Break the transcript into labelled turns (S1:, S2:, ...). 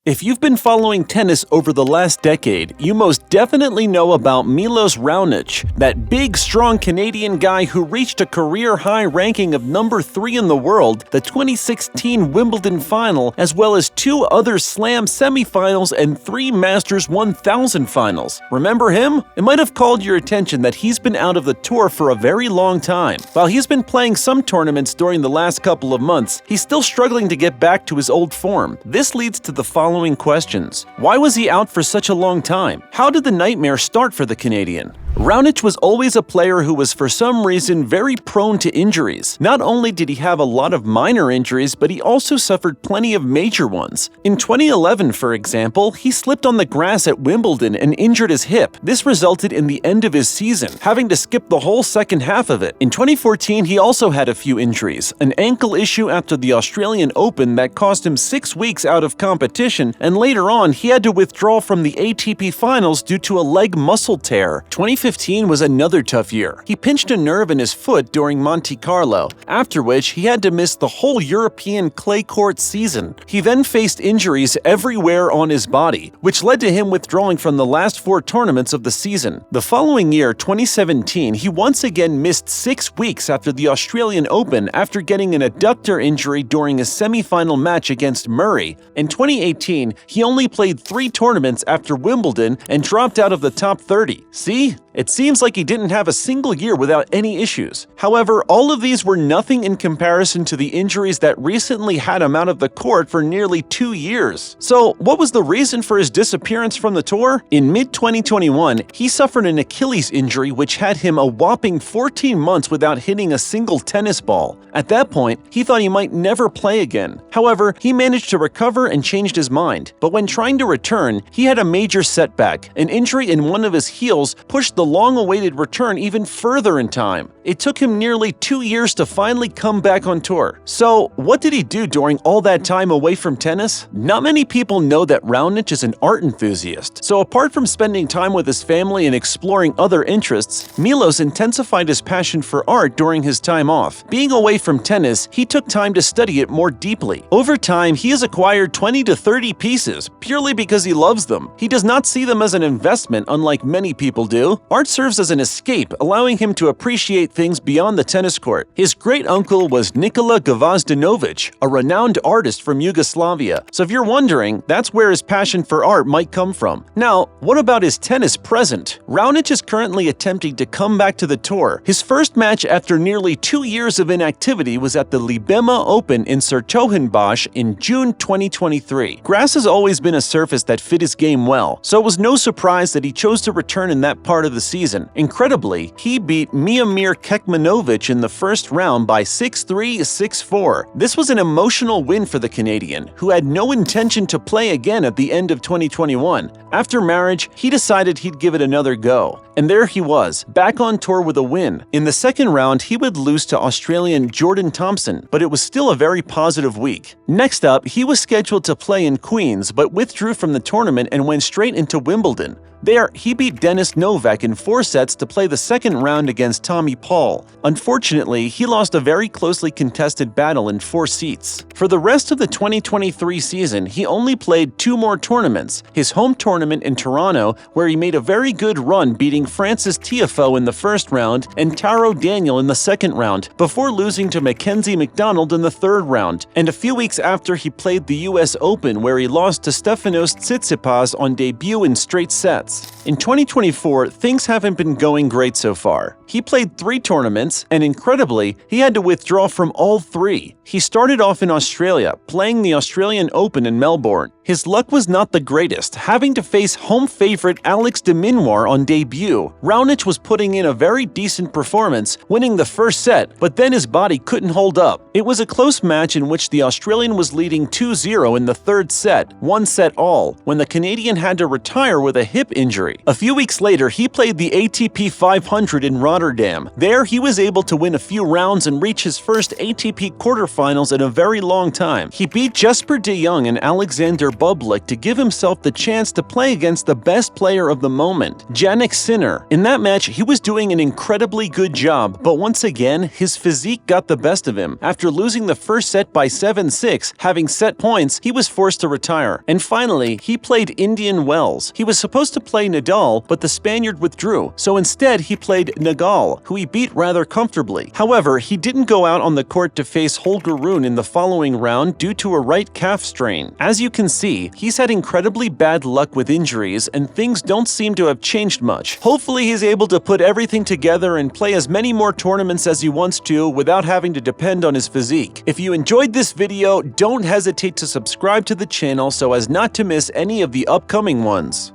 S1: If you've been following tennis over the last decade, you most definitely know about Milos Raonic, that big, strong Canadian guy who reached a career-high ranking of number 3 in the world, the 2016 Wimbledon final, as well as 2 other Slam semifinals and 3 Masters 1000 finals. Remember him? It might have called your attention that he's been out of the tour for a very long time. While he's been playing some tournaments during the last couple of months, he's still struggling to get back to his old form. This leads to the following questions. Why was he out for such a long time? How did the nightmare start for the Canadian? Raonic was always a player who was for some reason very prone to injuries. Not only did he have a lot of minor injuries, but he also suffered plenty of major ones. In 2011, for example, he slipped on the grass at Wimbledon and injured his hip. This resulted in the end of his season, having to skip the whole second half of it. In 2014, he also had a few injuries, an ankle issue after the Australian Open that cost him 6 weeks out of competition, and later on, he had to withdraw from the ATP finals due to a leg muscle tear. 2015 was another tough year. He pinched a nerve in his foot during Monte Carlo, after which he had to miss the whole European clay court season. He then faced injuries everywhere on his body, which led to him withdrawing from the last 4 tournaments of the season. The following year, 2017, he once again missed 6 weeks after the Australian Open after getting an adductor injury during a semi-final match against Murray. In 2018, he only played 3 tournaments after Wimbledon and dropped out of the top 30. See? It seems like he didn't have a single year without any issues. However, all of these were nothing in comparison to the injuries that recently had him out of the court for nearly 2 years. So, what was the reason for his disappearance from the tour? In mid-2021, he suffered an Achilles injury which had him a whopping 14 months without hitting a single tennis ball. At that point, he thought he might never play again. However, he managed to recover and changed his mind. But when trying to return, he had a major setback. An injury in one of his heels pushed the long-awaited return even further in time. It took him nearly 2 years to finally come back on tour. So, what did he do during all that time away from tennis? Not many people know that Raonic is an art enthusiast. So apart from spending time with his family and exploring other interests, Milos intensified his passion for art during his time off. Being away from tennis, he took time to study it more deeply. Over time, he has acquired 20 to 30 pieces, purely because he loves them. He does not see them as an investment, unlike many people do. Art serves as an escape, allowing him to appreciate things beyond the tennis court. His great-uncle was Nikola Gvozdenovic, a renowned artist from Yugoslavia. So if you're wondering, that's where his passion for art might come from. Now, what about his tennis present? Raonic is currently attempting to come back to the tour. His first match after nearly 2 years of inactivity was at the Libema Open in 's-Hertogenbosch in June 2023. Grass has always been a surface that fit his game well, so it was no surprise that he chose to return in that part of the season. Incredibly, he beat Miomir Kekmanovic in the first round by 6-3, 6-4. This was an emotional win for the Canadian, who had no intention to play again at the end of 2021. After marriage, he decided he'd give it another go. And there he was, back on tour with a win. In the second round, he would lose to Australian Jordan Thompson, but it was still a very positive week. Next up, he was scheduled to play in Queens, but withdrew from the tournament and went straight into Wimbledon. There, he beat Denis Novak in 4 sets to play the second round against Tommy Paul. Unfortunately, he lost a very closely contested battle in 4 sets. For the rest of the 2023 season, he only played 2 more tournaments. His home tournament in Toronto, where he made a very good run beating Francis Tiafoe in the first round and Taro Daniel in the second round, before losing to Mackenzie McDonald in the third round. And a few weeks after, he played the US Open, where he lost to Stefanos Tsitsipas on debut in straight sets. In 2024, things haven't been going great so far. He played 3 tournaments, and incredibly, he had to withdraw from all 3. He started off in Australia, playing the Australian Open in Melbourne. His luck was not the greatest, having to face home favorite Alex de Minaur on debut. Raonic was putting in a very decent performance, winning the first set, but then his body couldn't hold up. It was a close match in which the Australian was leading 2-0 in the third set, 1 set all, when the Canadian had to retire with a hip injury. A few weeks later, he played the ATP 500 in Rotterdam. There, he was able to win a few rounds and reach his first ATP quarterfinals in a very long time. He beat Jesper de Jong and Alexander Bublik to give himself the chance to play against the best player of the moment, Jannik Sinner. In that match, he was doing an incredibly good job, but once again, his physique got the best of him. After losing the first set by 7-6, having set points, he was forced to retire. And finally, he played Indian Wells. He was supposed to play Nadal, but the Spaniard withdrew, so instead he played Nagal, who he beat rather comfortably. However, he didn't go out on the court to face Holger Rune in the following round due to a right calf strain. As you can see, he's had incredibly bad luck with injuries, and things don't seem to have changed much. Hopefully he's able to put everything together and play as many more tournaments as he wants to without having to depend on his physique. If you enjoyed this video, don't hesitate to subscribe to the channel so as not to miss any of the upcoming ones.